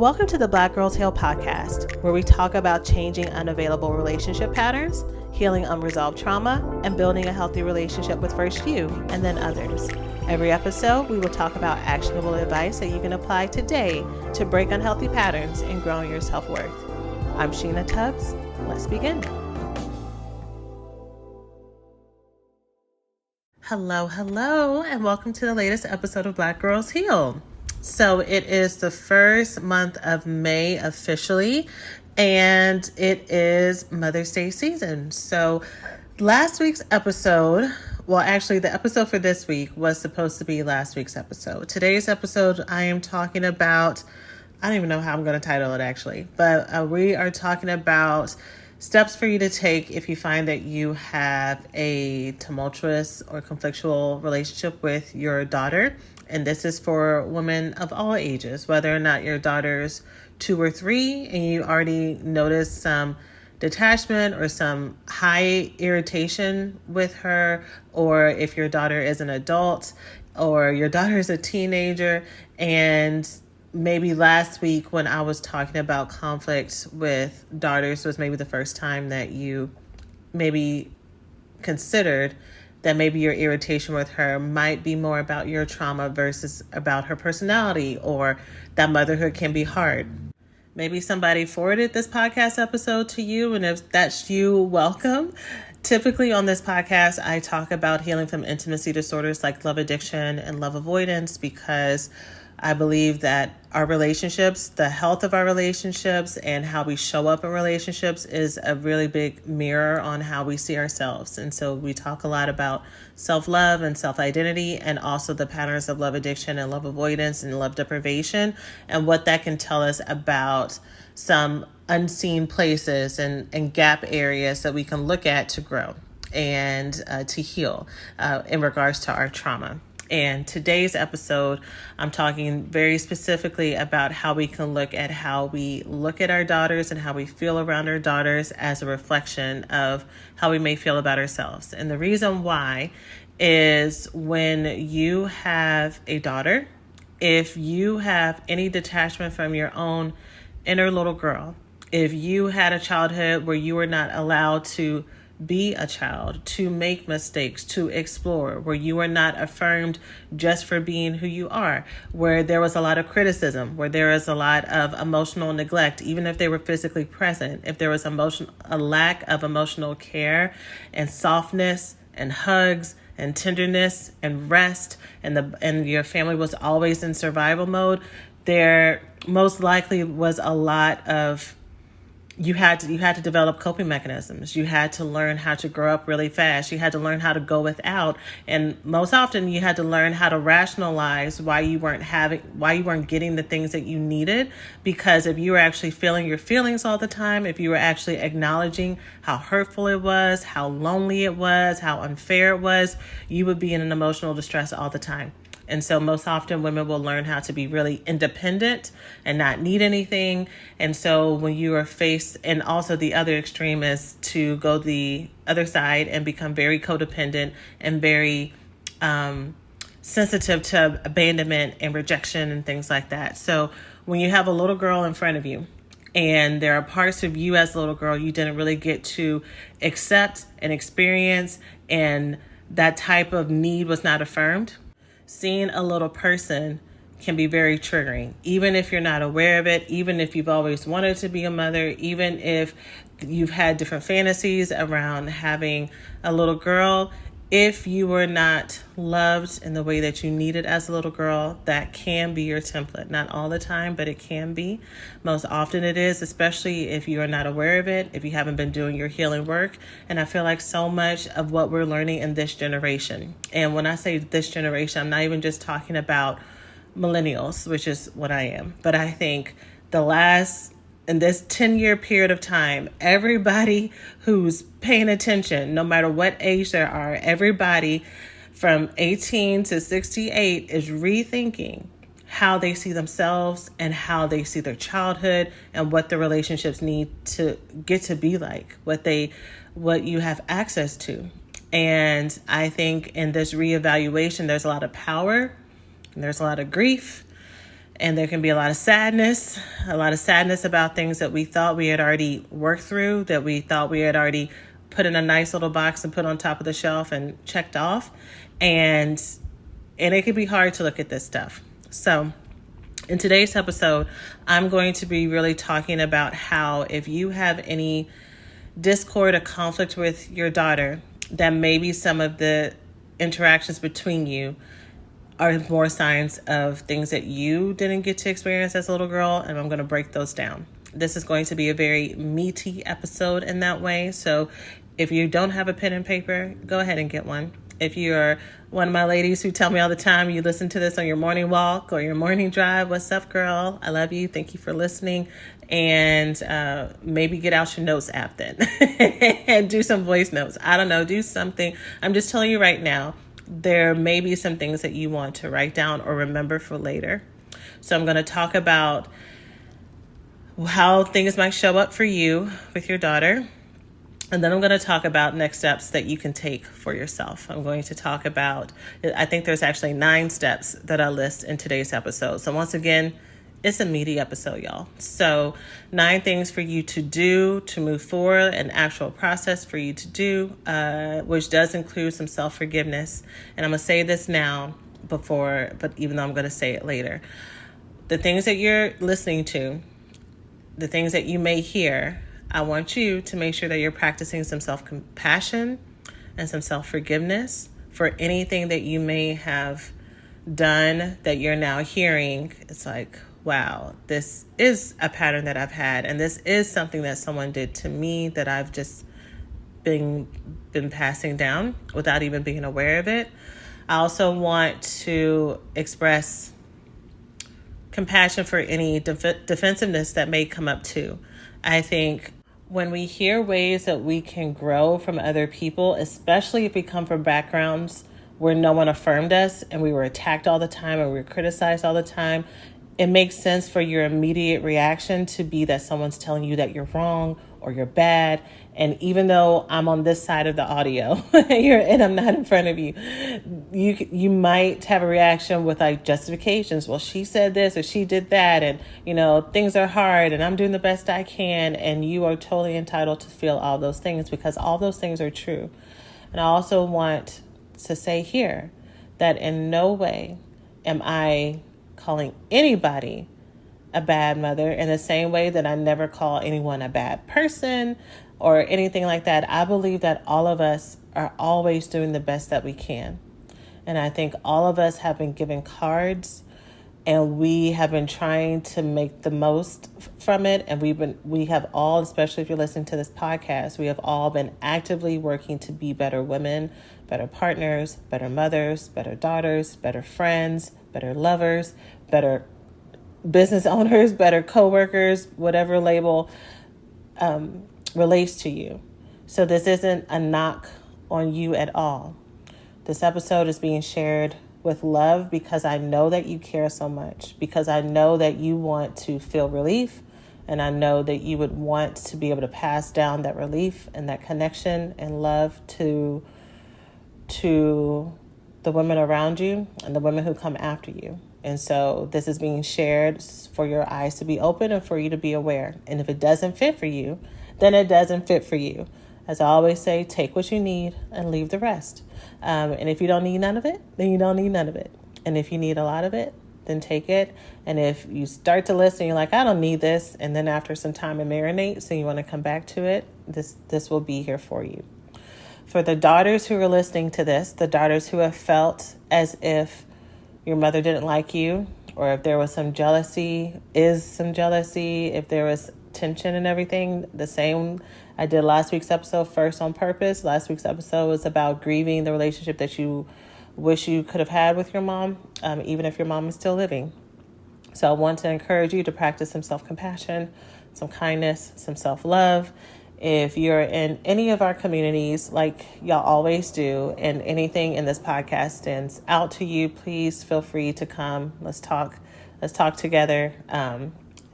Welcome to the Black Girls Heal podcast, where we talk about changing unavailable relationship patterns, healing unresolved trauma, and building a healthy relationship with first you and then others. Every episode, we will talk about actionable advice that you can apply today to break unhealthy patterns and grow your self-worth. I'm Sheena Tubbs. Let's begin. Hello, and welcome to the latest episode of Black Girls Heal. So it is the first month of May officially, and it is Mother's Day season. So last week's episode, well, actually the episode for this week was supposed to be last week's episode. Today's episode, I am talking about, I don't even know how I'm going to title it actually, but we are talking about steps for you to take if you find that you have a tumultuous or conflictual relationship with your daughter. And this is for women of all ages, whether or not your daughter's 2 or 3 and you already noticed some detachment or some high irritation with her, or if your daughter is an adult or your daughter is a teenager. And maybe last week when I was talking about conflict with daughters was maybe the first time that you maybe considered that maybe your irritation with her might be more about your trauma versus about her personality, or that motherhood can be hard. Maybe somebody forwarded this podcast episode to you, and if that's you, welcome. Typically on this podcast, I talk about healing from intimacy disorders like love addiction and love avoidance, because I believe that our relationships, the health of our relationships and how we show up in relationships is a really big mirror on how we see ourselves. And so we talk a lot about self-love and self-identity, and also the patterns of love addiction and love avoidance and love deprivation, and what that can tell us about some unseen places and gap areas that we can look at to grow and to heal in regards to our trauma. And today's episode, I'm talking very specifically about how we can look at how we look at our daughters and how we feel around our daughters as a reflection of how we may feel about ourselves. And the reason why is when you have a daughter, if you have any detachment from your own inner little girl, if you had a childhood where you were not allowed to be a child, to make mistakes, to explore, where you are not affirmed just for being who you are, where there was a lot of criticism, where there is a lot of emotional neglect, even if they were physically present, if there was a lack of emotional care and softness and hugs and tenderness and rest, and your family was always in survival mode, there most likely was a lot of You had to develop coping mechanisms. You had to learn how to grow up really fast. You had to learn how to go without. And most often you had to learn how to rationalize why you weren't getting the things that you needed. Because if you were actually feeling your feelings all the time, if you were actually acknowledging how hurtful it was, how lonely it was, how unfair it was, you would be in an emotional distress all the time. And so most often women will learn how to be really independent and not need anything. And so when you are faced, and also the other extreme is to go the other side and become very codependent and very sensitive to abandonment and rejection and things like that. So when you have a little girl in front of you, and there are parts of you as a little girl you didn't really get to accept and experience, and that type of need was not affirmed, seeing a little person can be very triggering, even if you're not aware of it, even if you've always wanted to be a mother, even if you've had different fantasies around having a little girl. If you were not loved in the way that you needed as a little girl, that can be your template. Not all the time, but it can be. Most often it is, especially if you are not aware of it, if you haven't been doing your healing work. And I feel like so much of what we're learning in this generation, and when I say this generation, I'm not even just talking about millennials, which is what I am, but I think in this 10-year period of time, everybody who's paying attention, no matter what age they are, everybody from 18 to 68 is rethinking how they see themselves and how they see their childhood and what the relationships need to get to be like, what you have access to. And I think in this reevaluation, there's a lot of power and there's a lot of grief And there can be a lot of sadness about things that we thought we had already worked through, that we thought we had already put in a nice little box and put on top of the shelf and checked off. And it can be hard to look at this stuff. So in today's episode, I'm going to be really talking about how if you have any discord or conflict with your daughter, that maybe some of the interactions between you are more signs of things that you didn't get to experience as a little girl, and I'm going to break those down. This is going to be a very meaty episode in that way, so if you don't have a pen and paper, go ahead and get one. If you're one of my ladies who tell me all the time you listen to this on your morning walk or your morning drive, what's up, girl? I love you. Thank you for listening. And maybe get out your notes app then and do some voice notes. I don't know, do something. I'm just telling you right now, there may be some things that you want to write down or remember for later. So I'm going to talk about how things might show up for you with your daughter. And then I'm going to talk about next steps that you can take for yourself. I'm going to talk about, I think there's actually 9 steps that I list in today's episode. So once again, it's a meaty episode, y'all. So 9 things for you to do to move forward, an actual process for you to do, which does include some self-forgiveness. And I'm going to say this now but even though I'm going to say it later. The things that you're listening to, the things that you may hear, I want you to make sure that you're practicing some self-compassion and some self-forgiveness for anything that you may have done that you're now hearing. It's like, wow, this is a pattern that I've had, and this is something that someone did to me that I've just been passing down without even being aware of it. I also want to express compassion for any defensiveness that may come up too. I think when we hear ways that we can grow from other people, especially if we come from backgrounds where no one affirmed us and we were attacked all the time and we were criticized all the time, it makes sense for your immediate reaction to be that someone's telling you that you're wrong or you're bad. And even though I'm on this side of the audio and I'm not in front of you, you might have a reaction with like justifications. Well, she said this or she did that. And, things are hard and I'm doing the best I can. And you are totally entitled to feel all those things because all those things are true. And I also want to say here that in no way am I calling anybody a bad mother in the same way that I never call anyone a bad person or anything like that. I believe that all of us are always doing the best that we can. And I think all of us have been given cards and we have been trying to make the most from it. And we have all, especially if you're listening to this podcast, we have all been actively working to be better women, better partners, better mothers, better daughters, better friends, better lovers, better business owners, better coworkers, whatever label relates to you. So this isn't a knock on you at all. This episode is being shared with love because I know that you care so much, because I know that you want to feel relief, and I know that you would want to be able to pass down that relief and that connection and love to the women around you and the women who come after you. And so this is being shared for your eyes to be open and for you to be aware. And if it doesn't fit for you, then it doesn't fit for you. As I always say, take what you need and leave the rest. And if you don't need none of it, then you don't need none of it. And if you need a lot of it, then take it. And if you start to listen, you're like, I don't need this. And then after some time it marinates and you want to come back to it, this will be here for you. For the daughters who are listening to this, the daughters who have felt as if your mother didn't like you, or if there was some jealousy, if there was tension and everything, the same. I did last week's episode first on purpose. Last week's episode was about grieving the relationship that you wish you could have had with your mom, even if your mom is still living. So I want to encourage you to practice some self-compassion, some kindness, some self-love. If you're in any of our communities, like y'all always do, and anything in this podcast stands out to you, please feel free to come. Let's talk together.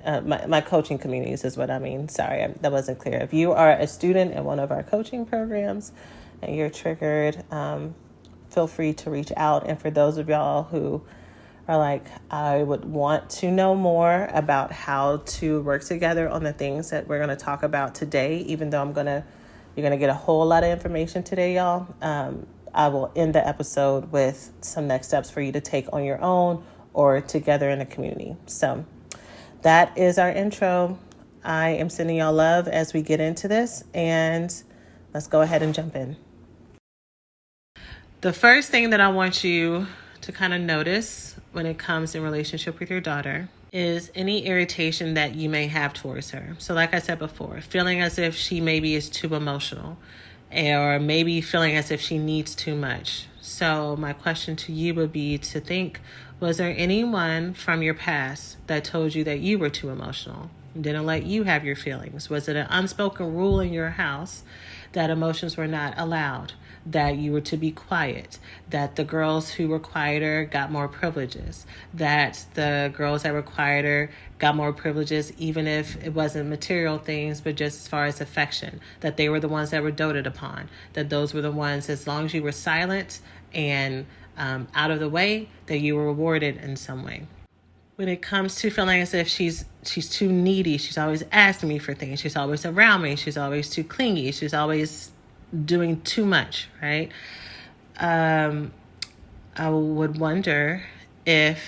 My coaching communities is what I mean. Sorry, that wasn't clear. If you are a student in one of our coaching programs and you're triggered, feel free to reach out. And for those of y'all who or like, I would want to know more about how to work together on the things that we're going to talk about today, even though you're going to get a whole lot of information today, y'all. I will end the episode with some next steps for you to take on your own or together in a community. So that is our intro. I am sending y'all love as we get into this, and let's go ahead and jump in. The first thing that I want you to kind of notice when it comes in relationship with your daughter is any irritation that you may have towards her. So like I said before, feeling as if she maybe is too emotional, or maybe feeling as if she needs too much. So my question to you would be to think, was there anyone from your past that told you that you were too emotional, didn't let you have your feelings? Was it an unspoken rule in your house that emotions were not allowed, that you were to be quiet, that the girls who were quieter got more privileges, that the girls that were quieter got more privileges even if it wasn't material things, but just as far as affection, that they were the ones that were doted upon, that those were the ones, as long as you were silent and out of the way, that you were rewarded in some way? When it comes to feeling as if she's too needy, she's always asking me for things, she's always around me, she's always too clingy, she's always doing too much, right? I would wonder if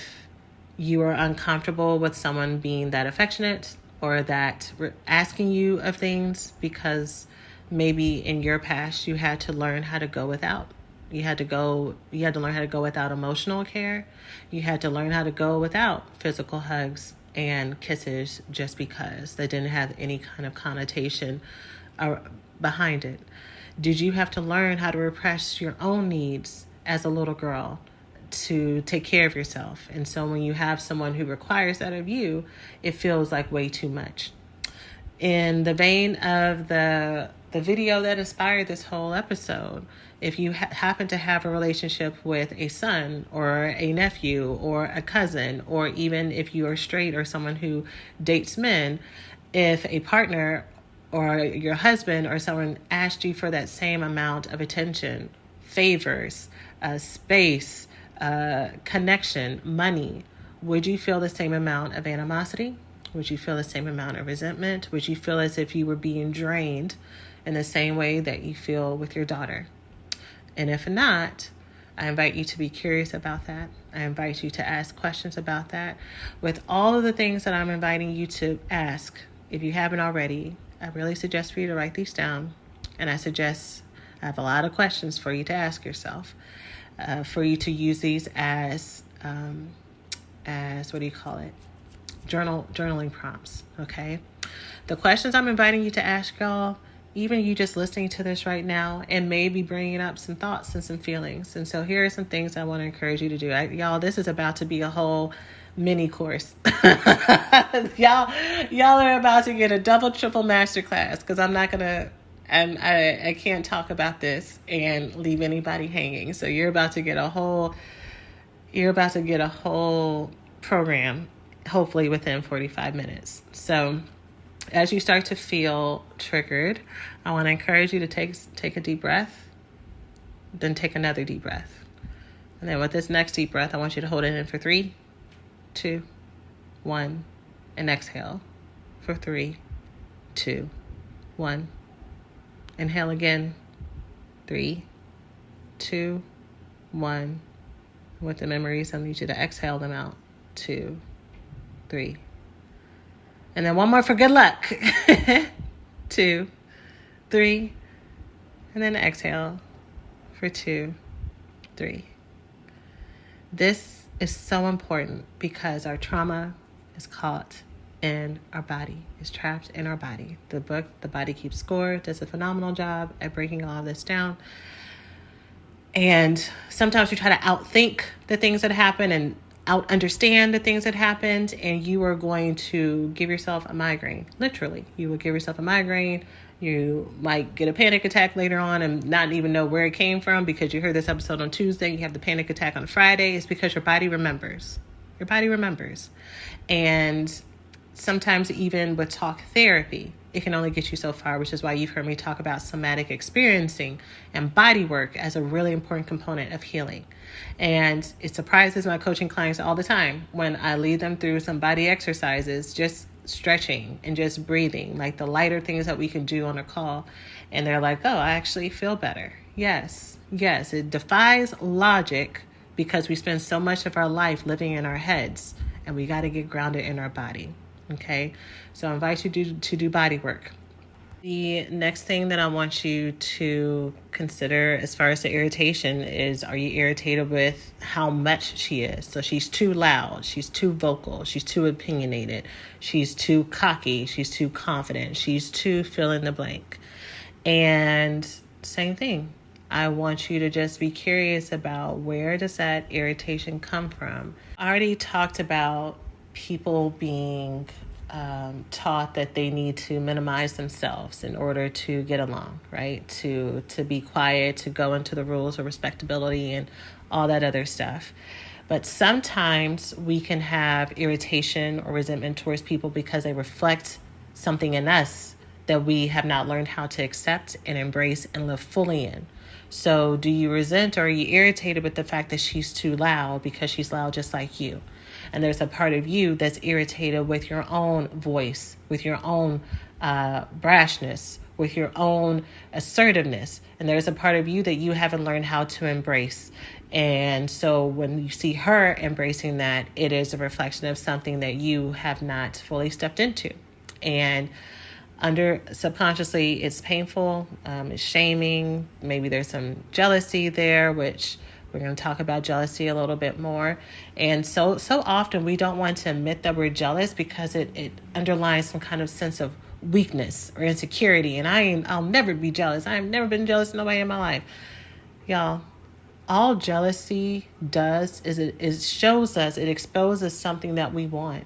you are uncomfortable with someone being that affectionate or that asking you of things because maybe in your past you had to learn how to go without. You had to learn how to go without emotional care. You had to learn how to go without physical hugs and kisses just because they didn't have any kind of connotation behind it. Did you have to learn how to repress your own needs as a little girl to take care of yourself? And so when you have someone who requires that of you, it feels like way too much. In the vein of the video that inspired this whole episode, if you happen to have a relationship with a son or a nephew or a cousin, or even if you are straight or someone who dates men, if a partner or your husband or someone asked you for that same amount of attention, favors, space, connection, money, would you feel the same amount of animosity? Would you feel the same amount of resentment? Would you feel as if you were being drained in the same way that you feel with your daughter? And if not, I invite you to be curious about that. I invite you to ask questions about that. With all of the things that I'm inviting you to ask, if you haven't already, I really suggest for you to write these down. And I have a lot of questions for you to ask yourself, for you to use these as journaling prompts, okay? The questions I'm inviting you to ask, y'all, even you just listening to this right now, and maybe bringing up some thoughts and some feelings. And so here are some things I want to encourage you to do. Y'all, this is about to be a whole mini course. y'all are about to get a double, triple masterclass, because I'm not gonna, and I can't talk about this and leave anybody hanging. So you're about to get a whole program, hopefully within 45 minutes. So as you start to feel triggered, I want to encourage you to take a deep breath, then take another deep breath. And then with this next deep breath, I want you to hold it in for 3, 2, 1, and exhale for 3, 2, 1. Inhale again, 3, 2, 1. With the memories, I need you to exhale them out, 2, 3. And then one more for good luck. 2, 3. And then exhale for 2, 3. This is so important because our trauma is caught in our body, is trapped in our body. The book, The Body Keeps Score, does a phenomenal job at breaking all of this down. And sometimes we try to outthink the things that happen and out understand the things that happened, and you are going to give yourself a migraine. Literally, you will give yourself a migraine. You might get a panic attack later on and not even know where it came from because you heard this episode on Tuesday. You have the panic attack on Friday. It's because your body remembers. Your body remembers. And sometimes even with talk therapy, it can only get you so far, which is why you've heard me talk about somatic experiencing and body work as a really important component of healing. And it surprises my coaching clients all the time when I lead them through some body exercises, just stretching and just breathing, like the lighter things that we can do on a call. And they're like, oh, I actually feel better. Yes, it defies logic because we spend so much of our life living in our heads, and we got to get grounded in our body. Okay, so I invite you to do body work. The next thing that I want you to consider as far as the irritation is, are you irritated with how much she is? So she's too loud, she's too vocal, she's too opinionated, she's too cocky, she's too confident, she's too fill in the blank. And same thing. I want you to just be curious about, where does that irritation come from? I already talked about people being taught that they need to minimize themselves in order to get along, right? To be quiet, to go into the rules of respectability and all that other stuff. But sometimes we can have irritation or resentment towards people because they reflect something in us that we have not learned how to accept and embrace and live fully in. So do you resent or are you irritated with the fact that she's too loud because she's loud just like you? And there's a part of you that's irritated with your own voice, with your own brashness, with your own assertiveness. And there's a part of you that you haven't learned how to embrace. And so when you see her embracing that, it is a reflection of something that you have not fully stepped into. And subconsciously, it's painful, it's shaming. Maybe there's some jealousy there, which we're going to talk about jealousy a little bit more. And so often we don't want to admit that we're jealous because it underlines some kind of sense of weakness or insecurity. And I'll never be jealous. I've never been jealous of nobody in my life. Y'all, all jealousy does is it shows us, it exposes something that we want.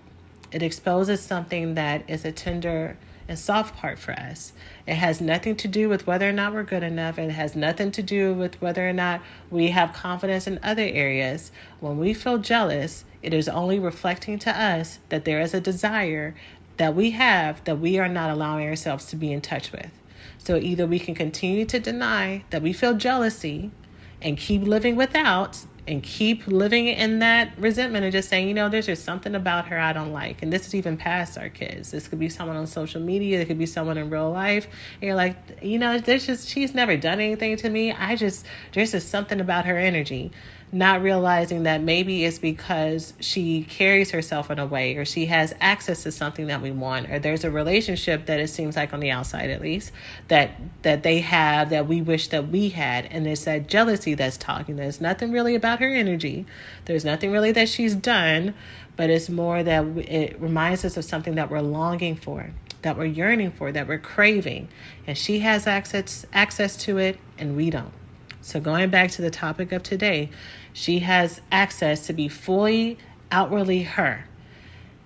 It exposes something that is a tender and soft part for us. It has nothing to do with whether or not we're good enough. It has nothing to do with whether or not we have confidence in other areas. When we feel jealous, it is only reflecting to us that there is a desire that we have that we are not allowing ourselves to be in touch with. So either we can continue to deny that we feel jealousy and keep living without, and keep living in that resentment and just saying, there's just something about her I don't like. And this is even past our kids. This could be someone on social media. It could be someone in real life. And you're like, she's never done anything to me. There's just something about her energy. Not realizing that maybe it's because she carries herself in a way, or she has access to something that we want, or there's a relationship that it seems like on the outside at least that they have that we wish that we had. And it's that jealousy that's talking. There's nothing really about her energy. There's nothing really that she's done, but it's more that it reminds us of something that we're longing for, that we're yearning for, that we're craving. And she has access to it and we don't. So going back to the topic of today, she has access to be fully, outwardly her.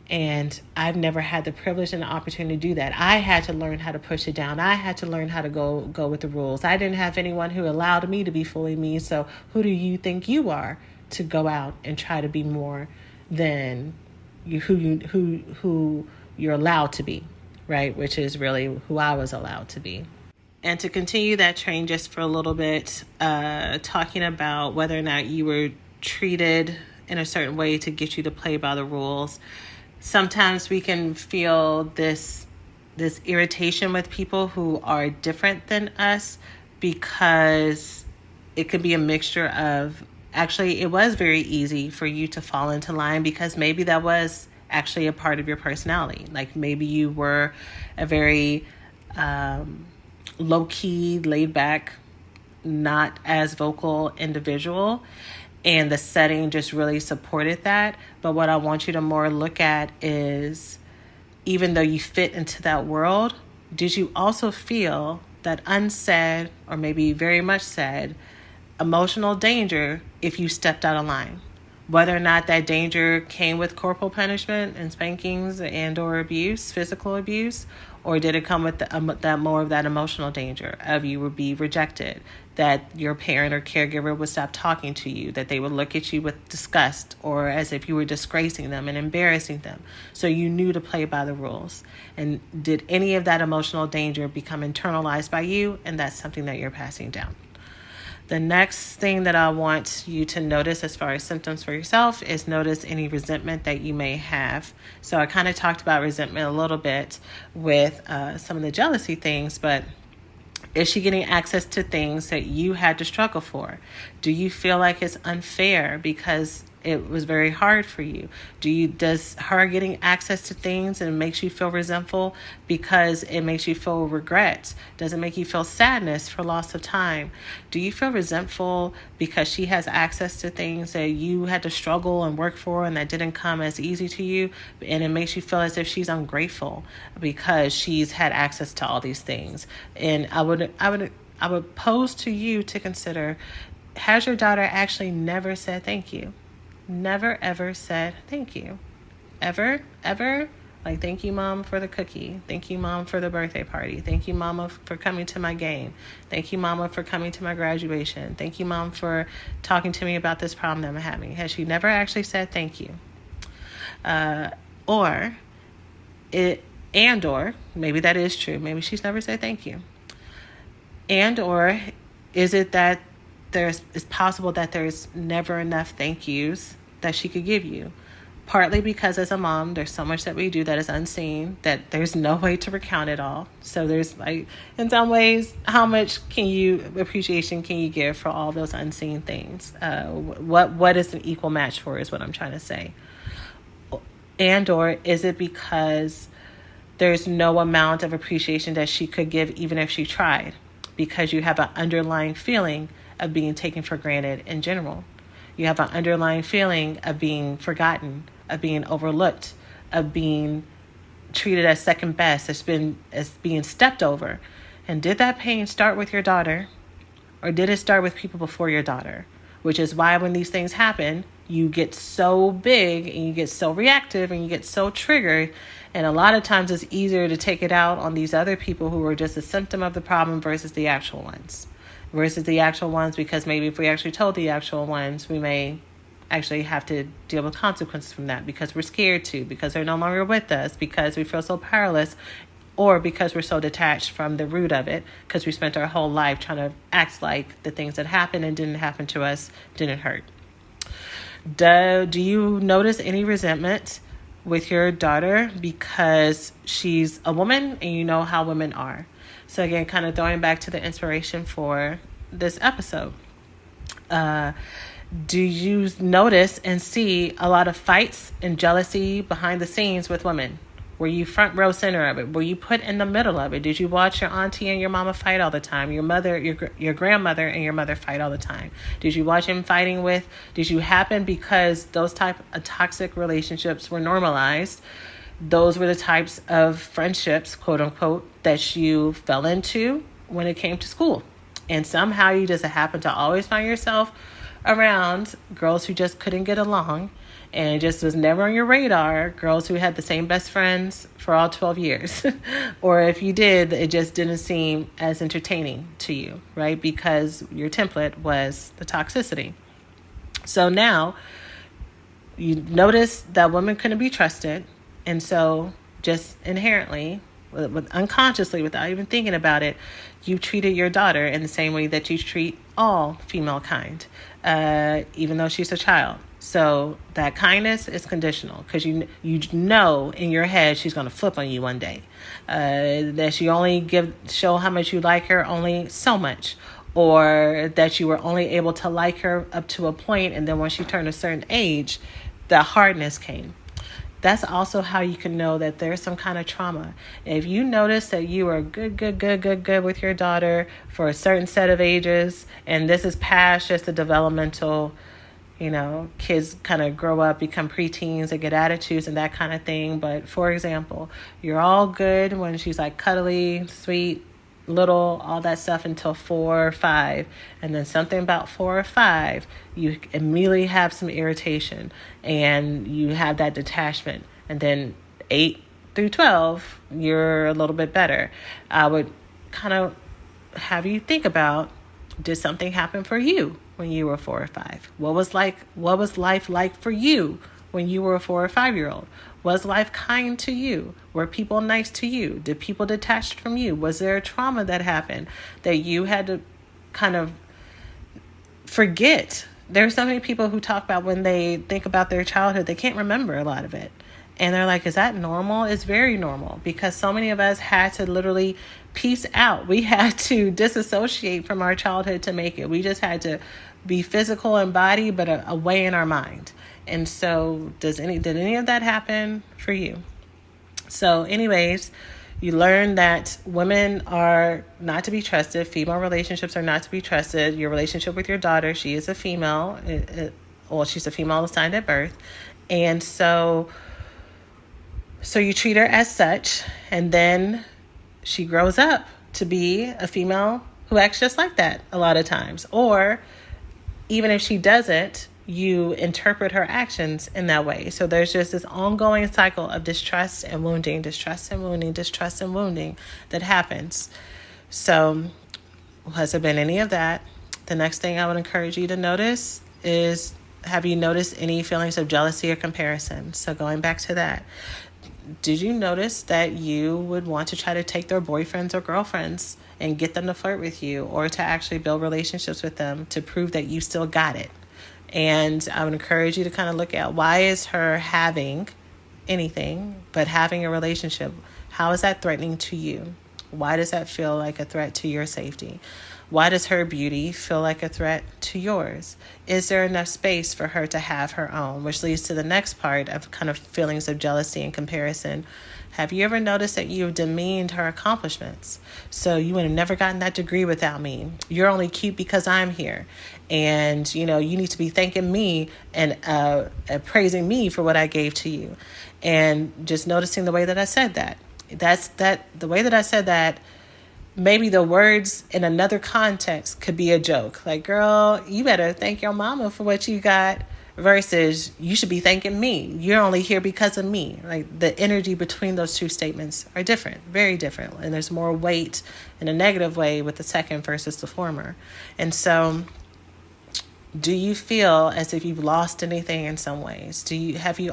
And I've never had the privilege and the opportunity to do that. I had to learn how to push it down. I had to learn how to go with the rules. I didn't have anyone who allowed me to be fully me. So who do you think you are to go out and try to be more than who you're allowed to be, right? Which is really who I was allowed to be. And to continue that train just for a little bit, talking about whether or not you were treated in a certain way to get you to play by the rules. Sometimes we can feel this irritation with people who are different than us, because it could be a mixture of, actually, it was very easy for you to fall into line because maybe that was actually a part of your personality. Like maybe you were a very low-key, laid-back, not as vocal individual, and the setting just really supported that. But what I want you to more look at is, even though you fit into that world, did you also feel that unsaid, or maybe very much said, emotional danger if you stepped out of line? whether or not that danger came with corporal punishment and spankings and or abuse, physical abuse, or did it come with that more of that emotional danger of you would be rejected, that your parent or caregiver would stop talking to you, that they would look at you with disgust or as if you were disgracing them and embarrassing them. So you knew to play by the rules. And did any of that emotional danger become internalized by you? And that's something that you're passing down. The next thing that I want you to notice as far as symptoms for yourself is notice any resentment that you may have. So I kind of talked about resentment a little bit with some of the jealousy things, but is she getting access to things that you had to struggle for? Do you feel like it's unfair because it was very hard for you? Does her getting access to things and it makes you feel resentful because it makes you feel regret? Does it make you feel sadness for loss of time? Do you feel resentful because she has access to things that you had to struggle and work for and that didn't come as easy to you, and it makes you feel as if she's ungrateful because she's had access to all these things? And I would pose to you to consider, has your daughter actually never said thank you? Never, ever said thank you. Ever? Like, thank you, Mom, for the cookie. Thank you, Mom, for the birthday party. Thank you, Mama, for coming to my game. Thank you, Mama, for coming to my graduation. Thank you, Mom, for talking to me about this problem that I'm having. Has she never actually said thank you? Or maybe that is true. Maybe she's never said thank you. Or is it that it's possible that there's never enough thank yous that she could give you? Partly because as a mom, there's so much that we do that is unseen that there's no way to recount it all. So there's, like, in some ways, how much appreciation can you give for all those unseen things? What is an equal match for is what I'm trying to say. Or is it because there's no amount of appreciation that she could give even if she tried, because you have an underlying feeling of being taken for granted in general. You have an underlying feeling of being forgotten, of being overlooked, of being treated as second best, as being stepped over. And did that pain start with your daughter, or did it start with people before your daughter? Which is why when these things happen, you get so big and you get so reactive and you get so triggered. And a lot of times it's easier to take it out on these other people who are just a symptom of the problem versus the actual ones. Because maybe if we actually told the actual ones, we may actually have to deal with consequences from that because we're scared to, because they're no longer with us, because we feel so powerless, or because we're so detached from the root of it, because we spent our whole life trying to act like the things that happened and didn't happen to us didn't hurt. Do you notice any resentment with your daughter because she's a woman and you know how women are? So again, kind of throwing back to the inspiration for this episode. Do you notice and see a lot of fights and jealousy behind the scenes with women? Were you front row center of it? Were you put in the middle of it? Did you watch your auntie and your mama fight all the time? Your mother, your grandmother and your mother fight all the time? Did you watch him fighting with? Did you happen because those type of toxic relationships were normalized? Those were the types of friendships, quote unquote, that you fell into when it came to school. And somehow you just happen to always find yourself around girls who just couldn't get along, and it just was never on your radar, girls who had the same best friends for all 12 years. Or if you did, it just didn't seem as entertaining to you, right? Because your template was the toxicity. So now you notice that women couldn't be trusted. And so just inherently, unconsciously, without even thinking about it, you treated your daughter in the same way that you treat all female kind, even though she's a child. So that kindness is conditional because you know in your head she's going to flip on you one day. That you only show how much you like her only so much, or that you were only able to like her up to a point, and then when she turned a certain age, the hardness came. That's also how you can know that there's some kind of trauma. If you notice that you are good with your daughter for a certain set of ages, and this is past just the developmental, kids kind of grow up, become preteens, and get attitudes and that kind of thing. But for example, you're all good when she's like cuddly, sweet, little, all that stuff until 4 or 5. And then something about 4 or 5, you immediately have some irritation and you have that detachment. And then 8 through 12, you're a little bit better. I would kind of have you think about, did something happen for you when you were 4 or 5? What was life like for you when you were a 4 or 5-year-old? Was life kind to you? Were people nice to you? Did people detach from you? Was there a trauma that happened that you had to kind of forget? There's so many people who talk about when they think about their childhood, they can't remember a lot of it. And they're like, is that normal? It's very normal, because so many of us had to literally piece out. We had to disassociate from our childhood to make it. We just had to be physical in body, but away in our mind. And so did any of that happen for you? So anyways, you learn that women are not to be trusted. Female relationships are not to be trusted. Your relationship with your daughter, she is a female. She's a female assigned at birth. And so you treat her as such, and then she grows up to be a female who acts just like that a lot of times. Or even if she doesn't, you interpret her actions in that way. So there's just this ongoing cycle of distrust and wounding, distrust and wounding, distrust and wounding that happens. So has there been any of that? The next thing I would encourage you to notice is, have you noticed any feelings of jealousy or comparison? So going back to that, did you notice that you would want to try to take their boyfriends or girlfriends and get them to flirt with you, or to actually build relationships with them to prove that you still got it? And I would encourage you to kind of look at, why is her having anything but having a relationship, how is that threatening to you? Why does that feel like a threat to your safety? Why does her beauty feel like a threat to yours? Is there enough space for her to have her own? Which leads to the next part of kind of feelings of jealousy and comparison. Have you ever noticed that you've demeaned her accomplishments? So you would have never gotten that degree without me. You're only cute because I'm here. And, you need to be thanking me and praising me for what I gave to you. And just noticing the way that I said that. The way that I said that, maybe the words in another context could be a joke. Like, girl, you better thank your mama for what you got, versus you should be thanking me. You're only here because of me. Like, the energy between those two statements are different, very different. And there's more weight in a negative way with the second versus the former. And so, do you feel as if you've lost anything in some ways? Have you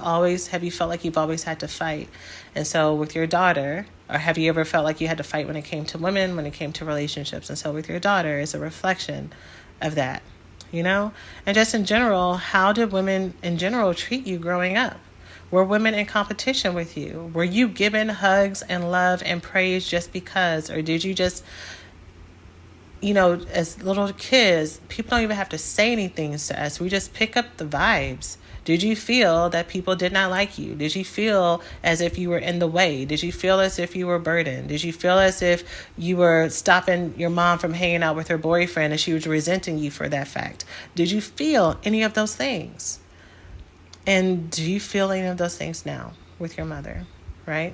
felt like you've always had to fight? And so with your daughter, or have you ever felt like you had to fight when it came to women, when it came to relationships? And so with your daughter is a reflection of that, And just in general, how did women in general treat you growing up? Were women in competition with you? Were you given hugs and love and praise just because? Or did you just, as little kids, people don't even have to say anything to us. We just pick up the vibes. Did you feel that people did not like you? Did you feel as if you were in the way? Did you feel as if you were burdened? Did you feel as if you were stopping your mom from hanging out with her boyfriend and she was resenting you for that fact? Did you feel any of those things? And do you feel any of those things now with your mother, right?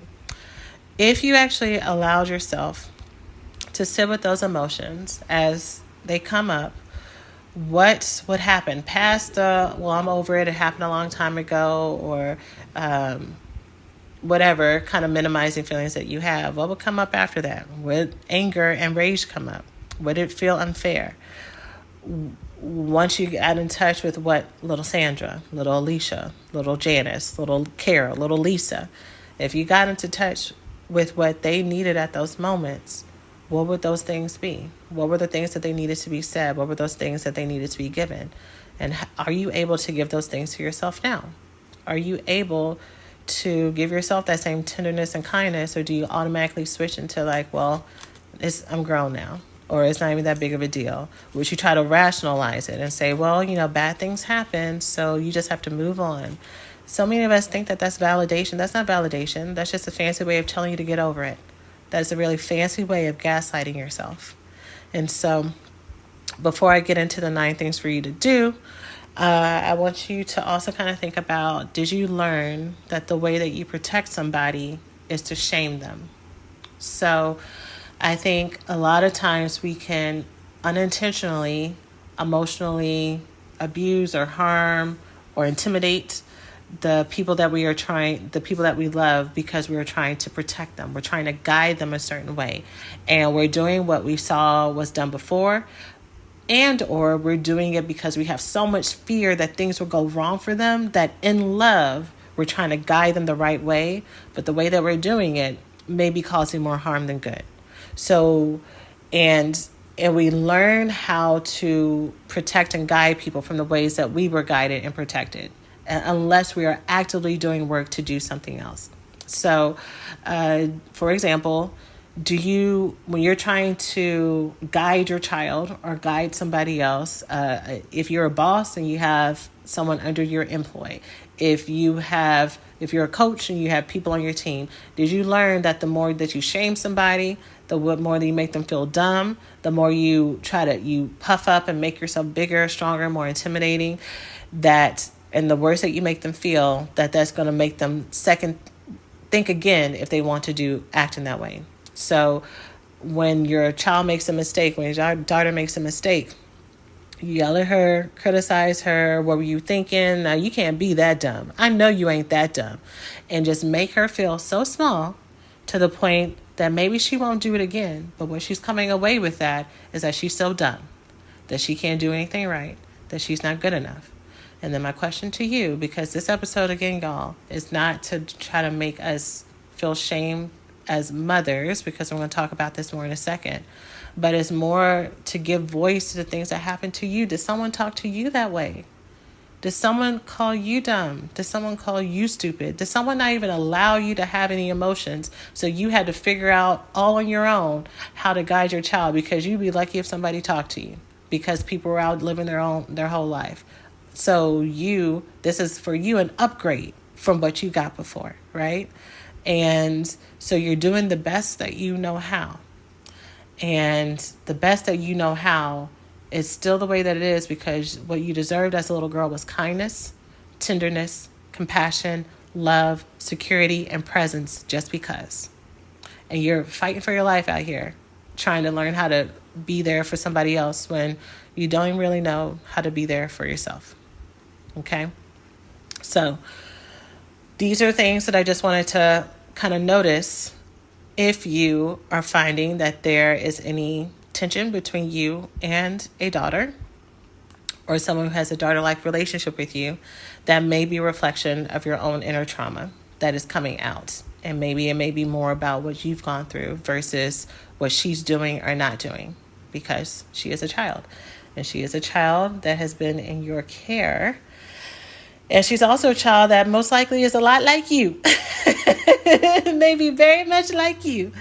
If you actually allowed yourself to sit with those emotions as they come up, what would happen past I'm over it happened a long time ago, or whatever kind of minimizing feelings that you have? What would come up after that? Would anger and rage come up? Would it feel unfair? Once you got in touch with what little Sandra, little Alicia, little Janice, little Carol, little Lisa, if you got into touch with what they needed at those moments, what would those things be? What were the things that they needed to be said? What were those things that they needed to be given? And are you able to give those things to yourself now? Are you able to give yourself that same tenderness and kindness? Or do you automatically switch into like, I'm grown now, or it's not even that big of a deal? Would you try to rationalize it and say, bad things happen, so you just have to move on? So many of us think that that's validation. That's not validation. That's just a fancy way of telling you to get over it. That's a really fancy way of gaslighting yourself. And so before I get into the 9 things for you to do, I want you to also kind of think about, did you learn that the way that you protect somebody is to shame them? So I think a lot of times we can unintentionally, emotionally abuse or harm or intimidate the people that we love, because we are trying to protect them. We're trying to guide them a certain way. And we're doing what we saw was done before, and or we're doing it because we have so much fear that things will go wrong for them, that in love, we're trying to guide them the right way. But the way that we're doing it may be causing more harm than good. So, and we learn how to protect and guide people from the ways that we were guided and protected, unless we are actively doing work to do something else. So, for example, when you're trying to guide your child or guide somebody else, if you're a boss and you have someone under your employ, if you're a coach and you have people on your team, did you learn that the more that you shame somebody, the more that you make them feel dumb, the more you puff up and make yourself bigger, stronger, more intimidating, and the worse that you make them feel, that's going to make them think again if they want to act in that way. So when your child makes a mistake, when your daughter makes a mistake, you yell at her, criticize her. What were you thinking? Now, you can't be that dumb. I know you ain't that dumb. And just make her feel so small to the point that maybe she won't do it again. But what she's coming away with that is that she's so dumb, that she can't do anything right, that she's not good enough. And then my question to you, because this episode, again, y'all, is not to try to make us feel shame as mothers, because I'm going to talk about this more in a second, but it's more to give voice to the things that happen to you. Did someone talk to you that way? Did someone call you dumb? Did someone call you stupid? Did someone not even allow you to have any emotions? So you had to figure out all on your own how to guide your child, because you'd be lucky if somebody talked to you, because people were out living their whole life. So this is for you an upgrade from what you got before, right? And so you're doing the best that you know how. And the best that you know how is still the way that it is, because what you deserved as a little girl was kindness, tenderness, compassion, love, security, and presence, just because. And you're fighting for your life out here, trying to learn how to be there for somebody else when you don't even really know how to be there for yourself. Okay? So these are things that I just wanted to kind of notice if you are finding that there is any tension between you and a daughter, or someone who has a daughter-like relationship with you, that may be a reflection of your own inner trauma that is coming out. And maybe it may be more about what you've gone through versus what she's doing or not doing, because she is a child. And she is a child that has been in your care. And she's also a child that most likely is a lot like you. Maybe very much like you.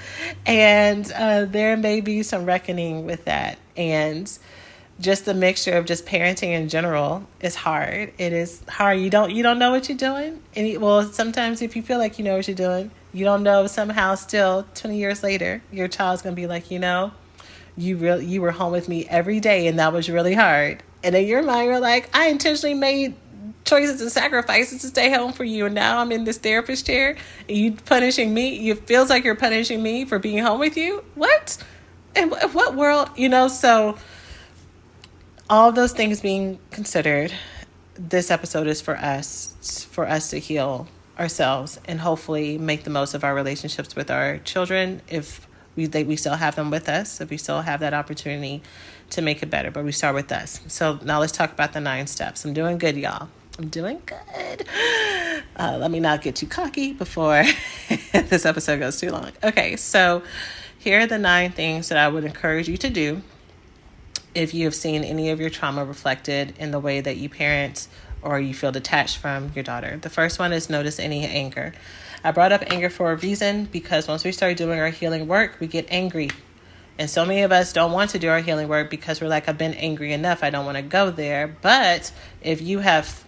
And there may be some reckoning with that. And just the mixture of just parenting in general is hard. It is hard. You don't know what you're doing. And sometimes if you feel like you know what you're doing, you don't know, somehow still 20 years later, your child's going to be like, you were home with me every day and that was really hard. And in your mind, you're like, I intentionally made choices and sacrifices to stay home for you, and now I'm in this therapist chair and you punishing me. It feels like you're punishing me for being home with you. What? In what world? So all of those things being considered, this episode is for us to heal ourselves and hopefully make the most of our relationships with our children, if we still have them with us, if we still have that opportunity to make it better. But we start with us. So now let's talk about the 9 steps. I'm doing good, y'all. I'm doing good. Let me not get too cocky before this episode goes too long. Okay, so here are the 9 things that I would encourage you to do if you have seen any of your trauma reflected in the way that you parent or you feel detached from your daughter. The first one is notice any anger. I brought up anger for a reason, because once we start doing our healing work, we get angry. And so many of us don't want to do our healing work because we're like, I've been angry enough. I don't want to go there. But if you have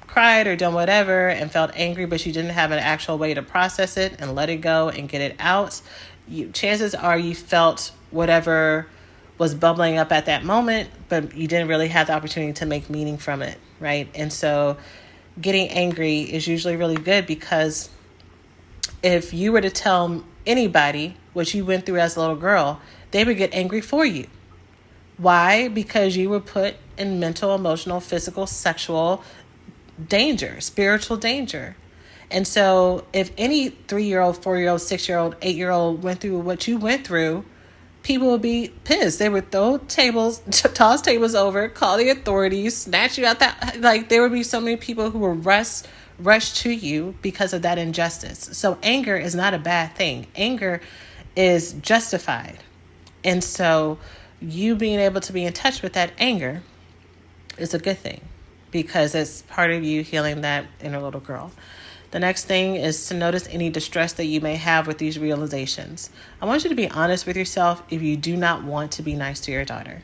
cried or done whatever and felt angry, but you didn't have an actual way to process it and let it go and get it out, chances are you felt whatever was bubbling up at that moment, but you didn't really have the opportunity to make meaning from it, right? And so getting angry is usually really good, because if you were to tell anybody what you went through as a little girl, they would get angry for you. Why? Because you were put in mental, emotional, physical, sexual danger, spiritual danger. And so if any 3-year-old, 4-year-old, 6-year-old, 8-year-old went through what you went through, people would be pissed. They would throw tables, toss tables over, call the authorities, snatch you out that, like there would be so many people who would rush to you because of that injustice. So anger is not a bad thing. Anger is justified. And so you being able to be in touch with that anger is a good thing because it's part of you healing that inner little girl. The next thing is to notice any distress that you may have with these realizations. I want you to be honest with yourself if you do not want to be nice to your daughter.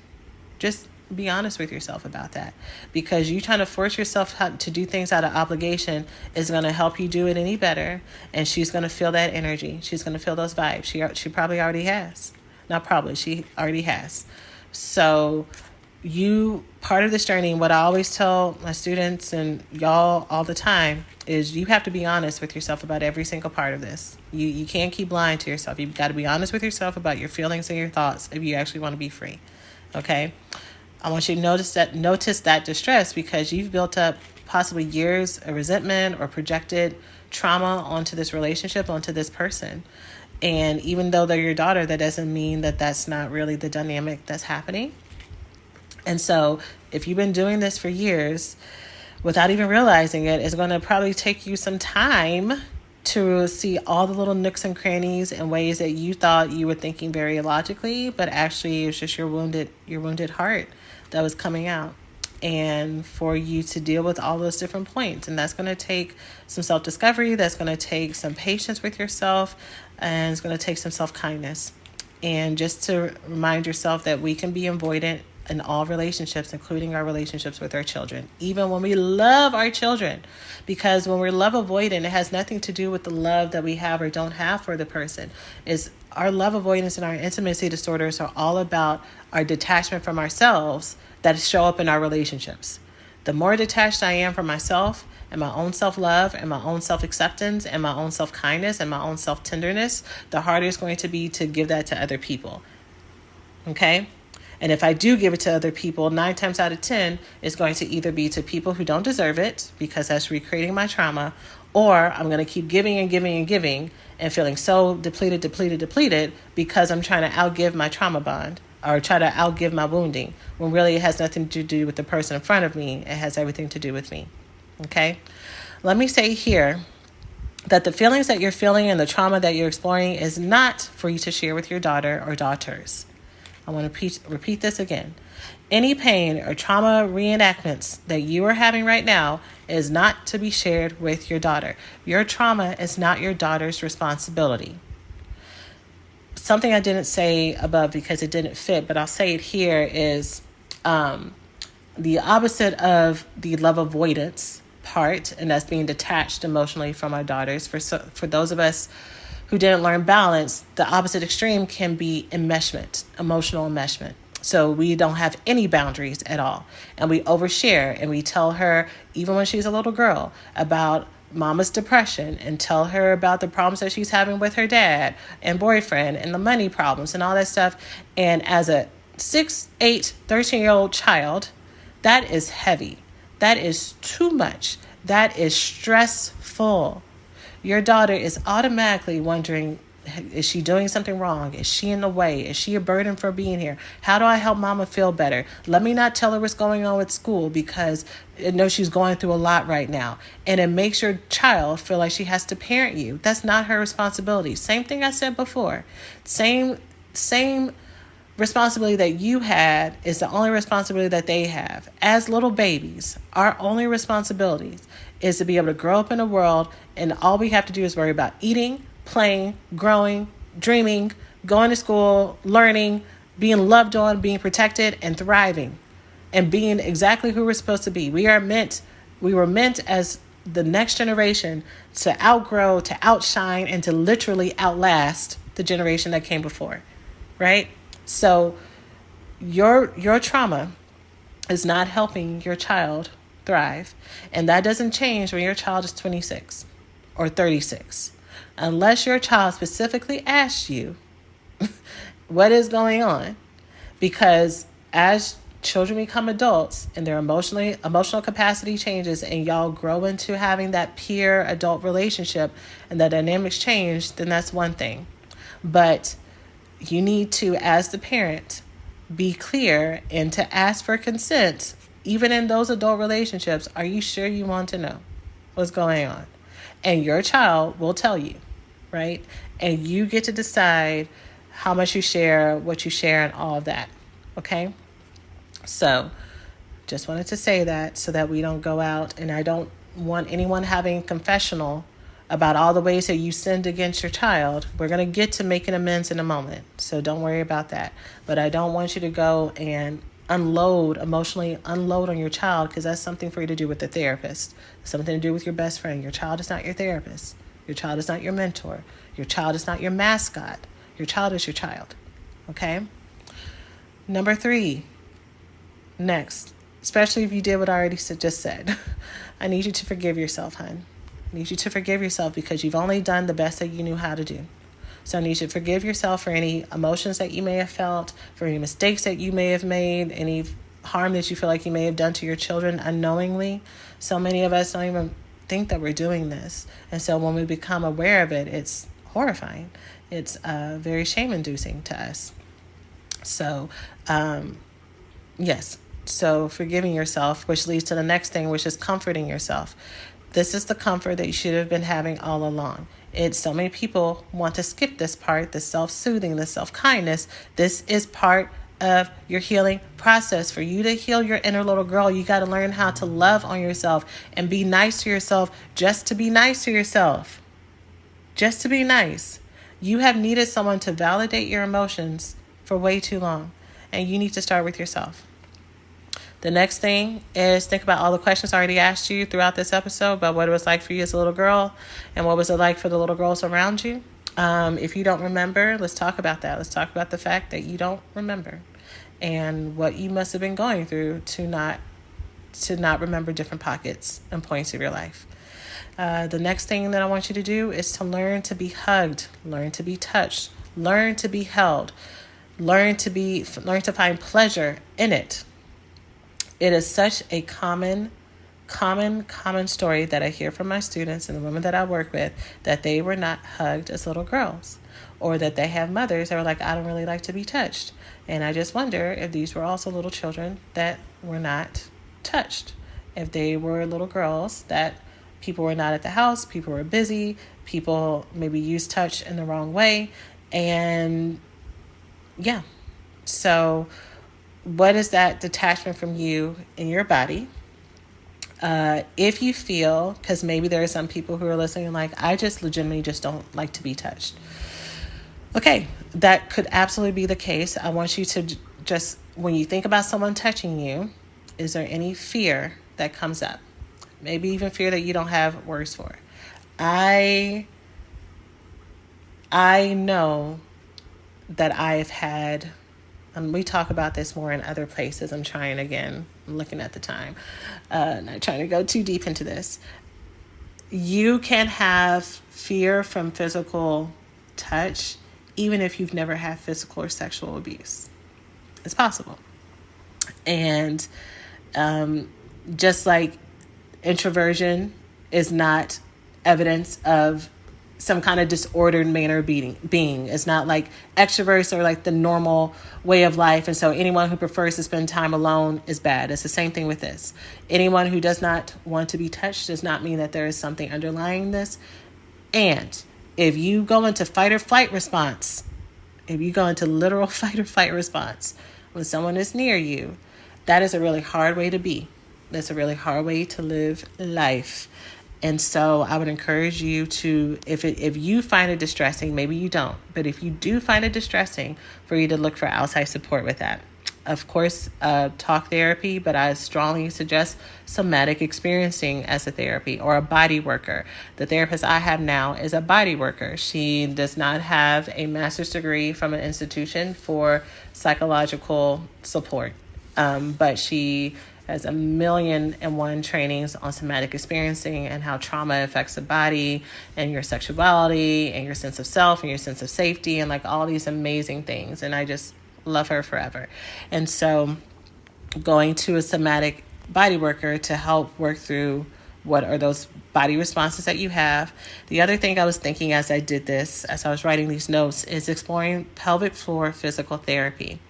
Just be honest with yourself about that, because you trying to force yourself to do things out of obligation is going to help you do it any better, and she's going to feel that energy. She's going to feel those vibes. She probably already has. Not probably, she already has. So part of this journey, what I always tell my students and y'all all the time is you have to be honest with yourself about every single part of this. You can't keep lying to yourself. You've got to be honest with yourself about your feelings and your thoughts if you actually want to be free. Okay? I want you to notice that distress because you've built up possibly years of resentment or projected trauma onto this relationship, onto this person. And even though they're your daughter, that doesn't mean that that's not really the dynamic that's happening. And so if you've been doing this for years without even realizing it, it's going to probably take you some time to see all the little nooks and crannies and ways that you thought you were thinking very logically, but actually it was just your wounded heart that was coming out. And for you to deal with all those different points. And that's going to take some self-discovery. That's going to take some patience with yourself. And it's going to take some self-kindness. And just to remind yourself that we can be avoidant in all relationships, including our relationships with our children, even when we love our children. Because when we're love avoidant, it has nothing to do with the love that we have or don't have for the person. Is our love avoidance and our intimacy disorders are all about our detachment from ourselves that show up in our relationships. The more detached I am from myself and my own self-love and my own self-acceptance and my own self-kindness and my own self-tenderness, the harder it's going to be to give that to other people. Okay? And if I do give it to other people, 9 times out of 10, it's going to either be to people who don't deserve it because that's recreating my trauma, or I'm going to keep giving and giving and giving and feeling so depleted because I'm trying to outgive my trauma bond or try to outgive my wounding, when really it has nothing to do with the person in front of me. It has everything to do with me. Okay? Let me say here that the feelings that you're feeling and the trauma that you're exploring is not for you to share with your daughter or daughters. I want to repeat this again. Any pain or trauma reenactments that you are having right now is not to be shared with your daughter. Your trauma is not your daughter's responsibility. Something I didn't say above because it didn't fit, but I'll say it here, is the opposite of the love avoidance part, and that's being detached emotionally from our daughters. For those of us who didn't learn balance, the opposite extreme can be enmeshment, emotional enmeshment. So we don't have any boundaries at all. And we overshare and we tell her, even when she's a little girl, about mama's depression and tell her about the problems that she's having with her dad and boyfriend and the money problems and all that stuff. And as a 6, 8, 13-year-old child, that is heavy. That is too much. That is stressful. Your daughter is automatically wondering, is she doing something wrong? Is she in the way? Is she a burden for being here? How do I help mama feel better? Let me not tell her what's going on with school because I know she's going through a lot right now. And it makes your child feel like she has to parent you. That's not her responsibility. Same thing I said before. Same responsibility that you had is the only responsibility that they have. As little babies, our only responsibility is to be able to grow up in a world, and all we have to do is worry about eating, playing, growing, dreaming, going to school, learning, being loved on, being protected, and thriving, and being exactly who we're supposed to be. We were meant as the next generation to outgrow, to outshine, and to literally outlast the generation that came before, right? So your trauma is not helping your child thrive. And that doesn't change when your child is 26 or 36 unless your child specifically asks you what is going on. Because as children become adults and their emotional capacity changes and y'all grow into having that peer adult relationship and the dynamics change, then that's one thing. But you need to, as the parent, be clear and to ask for consent, even in those adult relationships. Are you sure you want to know what's going on? And your child will tell you, right? And you get to decide how much you share, what you share, and all of that. Okay? So, just wanted to say that so that we don't go out, and I don't want anyone having confessional about all the ways that you sinned against your child. We're going to get to making amends in a moment, so don't worry about that. But I don't want you to go and emotionally unload on your child, because that's something for you to do with the therapist. Something to do with your best friend. Your child is not your therapist. Your child is not your mentor. Your child is not your mascot. Your child is your child. Okay? Number 3. Next, especially if you did what I already just said, I need you to forgive yourself, hon. I need you to forgive yourself because you've only done the best that you knew how to do. So I need you to forgive yourself for any emotions that you may have felt, for any mistakes that you may have made, any harm that you feel like you may have done to your children unknowingly. So many of us don't even think that we're doing this. And so when we become aware of it, it's horrifying. It's very shame-inducing to us. So, yes. So forgiving yourself, which leads to the next thing, which is comforting yourself. This is the comfort that you should have been having all along. It's so many people want to skip this part, the self-soothing, the self-kindness. This is part of your healing process. For you to heal your inner little girl, you got to learn how to love on yourself and be nice to yourself, just to be nice to yourself. Just to be nice. You have needed someone to validate your emotions for way too long, and you need to start with yourself. The next thing is think about all the questions I already asked you throughout this episode about what it was like for you as a little girl and what was it like for the little girls around you. If you don't remember, let's talk about that. Let's talk about the fact that you don't remember and what you must have been going through to not remember different pockets and points of your life. The next thing that I want you to do is to learn to be hugged, learn to be touched, learn to be held, learn to find pleasure in it. It is such a common story that I hear from my students and the women that I work with, that they were not hugged as little girls, or that they have mothers that were like, I don't really like to be touched. And I just wonder if these were also little children that were not touched. If they were little girls that people were not at the house, people were busy, people maybe used touch in the wrong way. And yeah, so what is that detachment from you in your body? If you feel, because maybe there are some people who are listening like, I just legitimately just don't like to be touched. Okay, that could absolutely be the case. I want you to just, when you think about someone touching you, is there any fear that comes up? Maybe even fear that you don't have words for. I know that I've had, we talk about this more in other places. I'm looking at the time, not trying to go too deep into this. You can have fear from physical touch, even if you've never had physical or sexual abuse. It's possible. And just like introversion is not evidence of some kind of disordered manner of being. It's not like extroverts are like the normal way of life. And so anyone who prefers to spend time alone is bad. It's the same thing with this. Anyone who does not want to be touched does not mean that there is something underlying this. And if you go into fight or flight response, if you go into literal fight or flight response when someone is near you, that is a really hard way to be. That's a really hard way to live life. And so I would encourage you to, if you find it distressing, maybe you don't, but if you do find it distressing, for you to look for outside support with that. Of course, talk therapy, but I strongly suggest somatic experiencing as a therapy, or a body worker. The therapist I have now is a body worker. She does not have a master's degree from an institution for psychological support, but she has 1,000,001 trainings on somatic experiencing and how trauma affects the body and your sexuality and your sense of self and your sense of safety and like all these amazing things. And I just love her forever. And so going to a somatic body worker to help work through what are those body responses that you have. The other thing I was thinking as I did this, as I was writing these notes, is exploring pelvic floor physical therapy.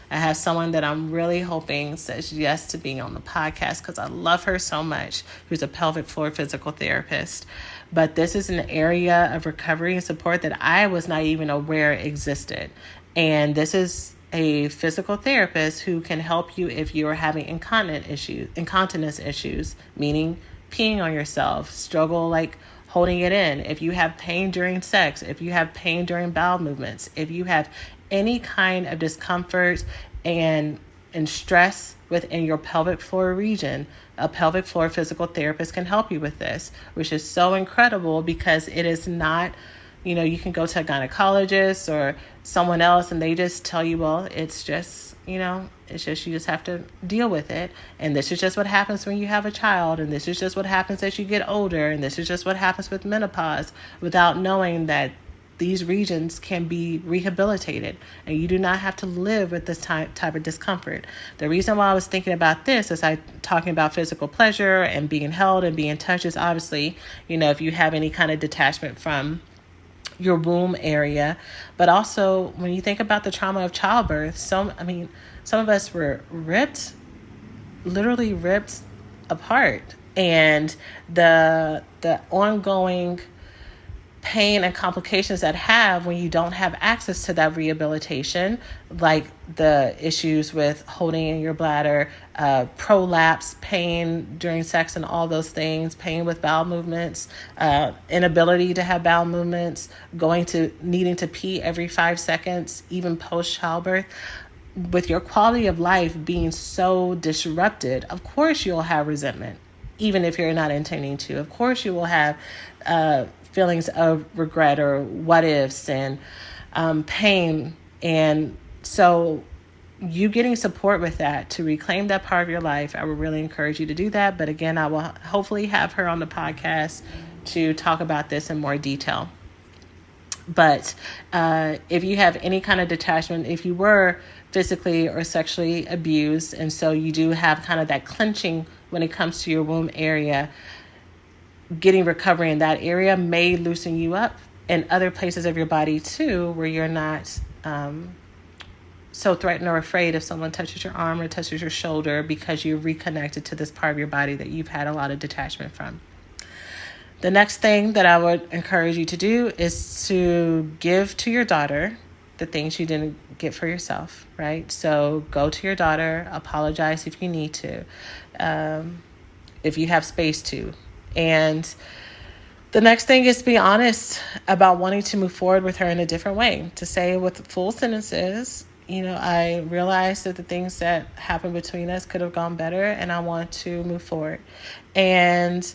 I have someone that I'm really hoping says yes to being on the podcast because I love her so much, who's a pelvic floor physical therapist. But this is an area of recovery and support that I was not even aware existed. And this is a physical therapist who can help you if you're having incontinence issues, meaning peeing on yourself, struggle like holding it in, if you have pain during sex, if you have pain during bowel movements, if you have any kind of discomfort and stress within your pelvic floor region, a pelvic floor physical therapist can help you with this, which is so incredible because it is not, you can go to a gynecologist or someone else and they just tell you, well, it's just, it's just, you just have to deal with it. And this is just what happens when you have a child. And this is just what happens as you get older. And this is just what happens with menopause, without knowing that these regions can be rehabilitated and you do not have to live with this type of discomfort. The reason why I was thinking about this is talking about physical pleasure and being held and being touched is obviously, if you have any kind of detachment from your womb area, but also when you think about the trauma of childbirth, some of us were literally ripped apart, and the ongoing pain and complications that have when you don't have access to that rehabilitation, like the issues with holding in your bladder, prolapse, pain during sex and all those things, pain with bowel movements, inability to have bowel movements, needing to pee every 5 seconds, even post childbirth. With your quality of life being so disrupted, of course you'll have resentment, even if you're not intending to. Of course you will have feelings of regret or what ifs and pain. And so you getting support with that to reclaim that part of your life, I would really encourage you to do that. But again, I will hopefully have her on the podcast to talk about this in more detail. But if you have any kind of detachment, if you were physically or sexually abused, and so you do have kind of that clenching when it comes to your womb area, getting recovery in that area may loosen you up in other places of your body too, where you're not so threatened or afraid if someone touches your arm or touches your shoulder, because you're reconnected to this part of your body that you've had a lot of detachment from. The next thing that I would encourage you to do is to give to your daughter the things you didn't get for yourself, right? So go to your daughter, apologize if you need to, if you have space to. And the next thing is to be honest about wanting to move forward with her in a different way, to say with full sentences, I realized that the things that happened between us could have gone better and I want to move forward. And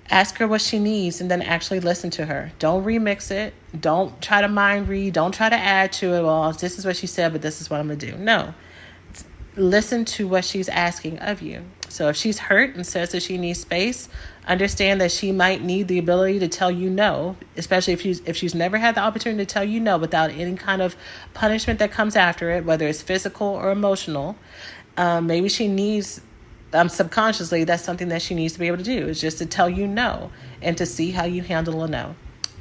ask her what she needs and then actually listen to her. Don't remix it. Don't try to mind read. Don't try to add to it. Well, this is what she said, but this is what I'm going to do. No. Listen to what she's asking of you. So if she's hurt and says that she needs space, understand that she might need the ability to tell you no, especially if she's never had the opportunity to tell you no without any kind of punishment that comes after it, whether it's physical or emotional. Maybe she needs, subconsciously, that's something that she needs to be able to do, is just to tell you no and to see how you handle a no.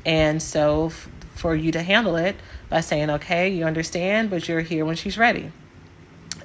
And so for you to handle it by saying, okay, you understand, but you're here when she's ready.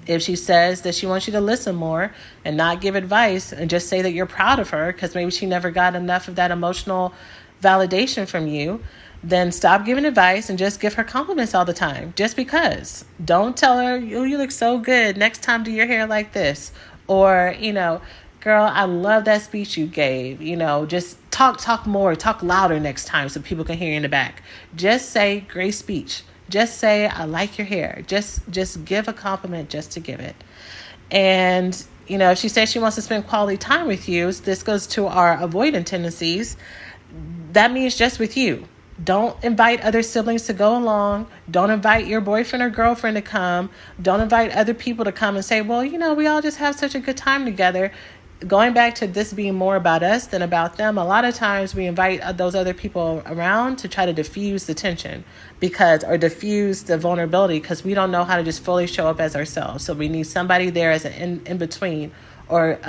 If she says that she wants you to listen more and not give advice and just say that you're proud of her because maybe she never got enough of that emotional validation from you, then stop giving advice and just give her compliments all the time. Just because. Don't tell her, oh, you look so good. Next time do your hair like this. Or, girl, I love that speech you gave. Just talk more, talk louder next time so people can hear you in the back. Just say great speech. Just say, I like your hair. Just give a compliment just to give it. And, if she says she wants to spend quality time with you, this goes to our avoidant tendencies. That means just with you. Don't invite other siblings to go along. Don't invite your boyfriend or girlfriend to come. Don't invite other people to come and say, well, we all just have such a good time together. Going back to this being more about us than about them, a lot of times we invite those other people around to try to diffuse the tension or diffuse the vulnerability, because we don't know how to just fully show up as ourselves. So we need somebody there as an in-between, or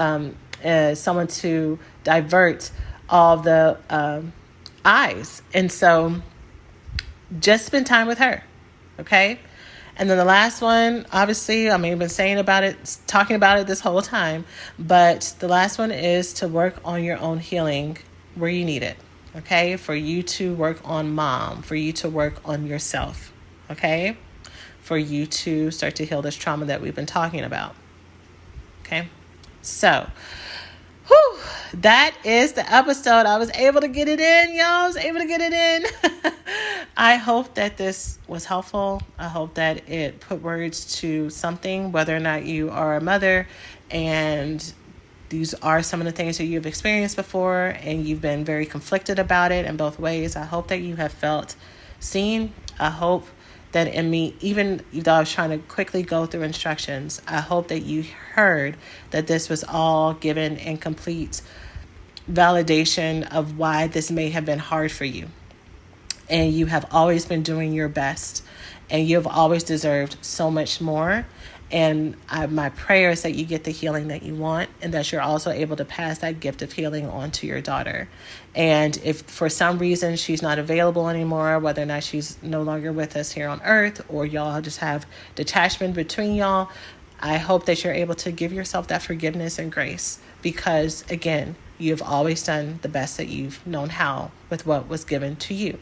someone to divert all the eyes. And so just spend time with her. Okay. And then the last one, obviously, I've been talking about it this whole time, but the last one is to work on your own healing where you need it. Okay. For you to work on mom, for you to work on yourself. Okay. For you to start to heal this trauma that we've been talking about. Okay. So, that is the episode. I was able to get it in, y'all. I was able to get it in. I hope that this was helpful. I hope that it put words to something, whether or not you are a mother and these are some of the things that you've experienced before and you've been very conflicted about it in both ways. I hope that you have felt seen. I hope that in me, even though I was trying to quickly go through instructions, I hope that you heard that this was all given in complete validation of why this may have been hard for you. And you have always been doing your best, and you've always deserved so much more. And my prayer is that you get the healing that you want, and that you're also able to pass that gift of healing on to your daughter. And if for some reason she's not available anymore, whether or not she's no longer with us here on earth, or y'all just have detachment between y'all, I hope that you're able to give yourself that forgiveness and grace, because again, you've always done the best that you've known how with what was given to you.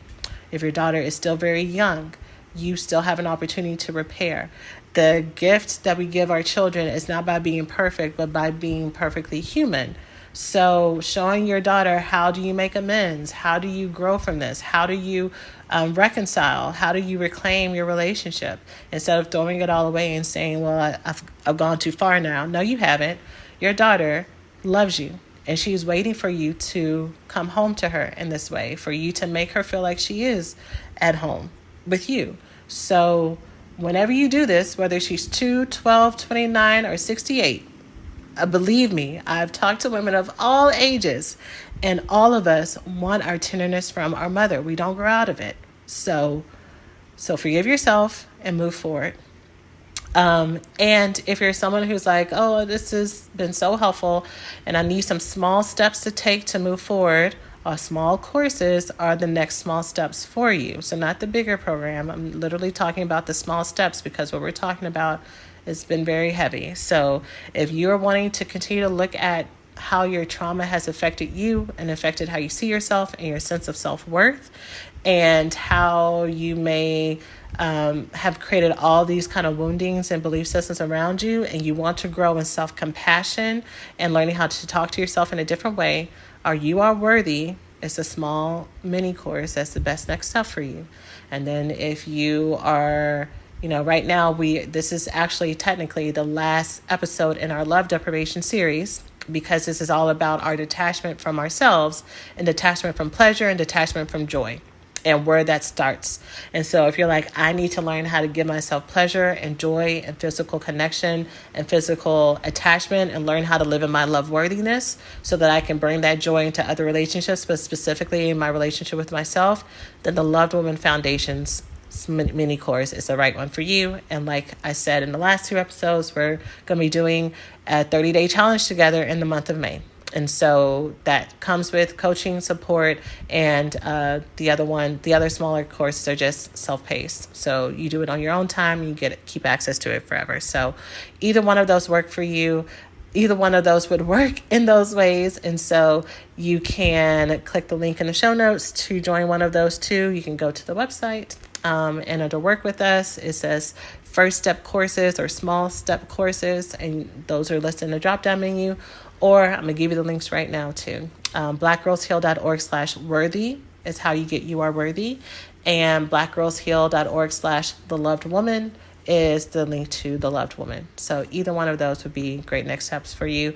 If your daughter is still very young, you still have an opportunity to repair. The gift that we give our children is not by being perfect, but by being perfectly human. So showing your daughter, how do you make amends? How do you grow from this? How do you reconcile? How do you reclaim your relationship? Instead of throwing it all away and saying, well, I've gone too far now. No, you haven't. Your daughter loves you, and she's waiting for you to come home to her in this way, for you to make her feel like she is at home with you. So whenever you do this, whether she's 2, 12, 29, or 68, believe me, I've talked to women of all ages, and all of us want our tenderness from our mother. We don't grow out of it. So forgive yourself and move forward. And if you're someone who's like, oh, this has been so helpful and I need some small steps to take to move forward, small courses are the next small steps for you. So not the bigger program. I'm literally talking about the small steps, because what we're talking about has been very heavy. So if you're wanting to continue to look at how your trauma has affected you and affected how you see yourself and your sense of self-worth, and how you may have created all these kind of woundings and belief systems around you, and you want to grow in self-compassion and learning how to talk to yourself in a different way, or You Are Worthy, it's a small mini course. That's the best next step for you. And then if you are, right now this is actually technically the last episode in our love deprivation series, because this is all about our detachment from ourselves, and detachment from pleasure, and detachment from joy, and where that starts. And so if you're like, I need to learn how to give myself pleasure and joy and physical connection and physical attachment, and learn how to live in my love worthiness so that I can bring that joy into other relationships, but specifically in my relationship with myself, then the Loved Woman Foundation's mini course is the right one for you. And like I said in the last 2 episodes, we're going to be doing a 30-day challenge together in the month of May. And so that comes with coaching support, and the other smaller courses are just self-paced. So you do it on your own time, and you keep access to it forever. So either one of those work for you. Either one of those would work in those ways. And so you can click the link in the show notes to join one of those 2. You can go to the website, and under Work With Us, it says First Step Courses or Small Step Courses, and those are listed in the drop-down menu. Or I'm going to give you the links right now too. blackgirlsheal.org/worthy is how you get You Are Worthy. And blackgirlsheal.org/the Loved Woman is the link to the Loved Woman. So either one of those would be great next steps for you.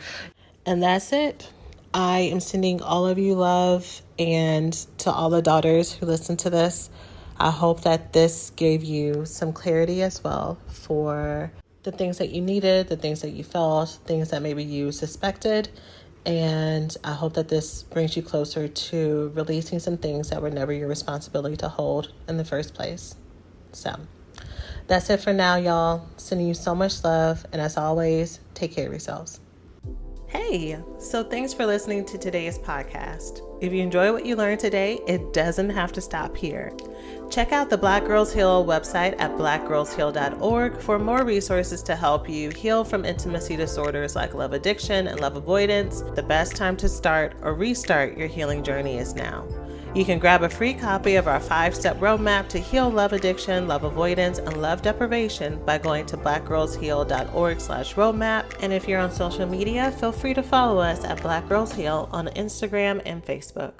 And that's it. I am sending all of you love, and to all the daughters who listen to this, I hope that this gave you some clarity as well for the things that you needed, the things that you felt, things that maybe you suspected. And I hope that this brings you closer to releasing some things that were never your responsibility to hold in the first place. So that's it for now, y'all. Sending you so much love. And as always, take care of yourselves. Hey, so thanks for listening to today's podcast. If you enjoy what you learned today, it doesn't have to stop here. Check out the Black Girls Heal website at blackgirlsheal.org for more resources to help you heal from intimacy disorders like love addiction and love avoidance. The best time to start or restart your healing journey is now. You can grab a free copy of our 5-step roadmap to heal love addiction, love avoidance, and love deprivation by going to blackgirlsheal.org/roadmap. And if you're on social media, feel free to follow us at Black Girls Heal on Instagram and Facebook.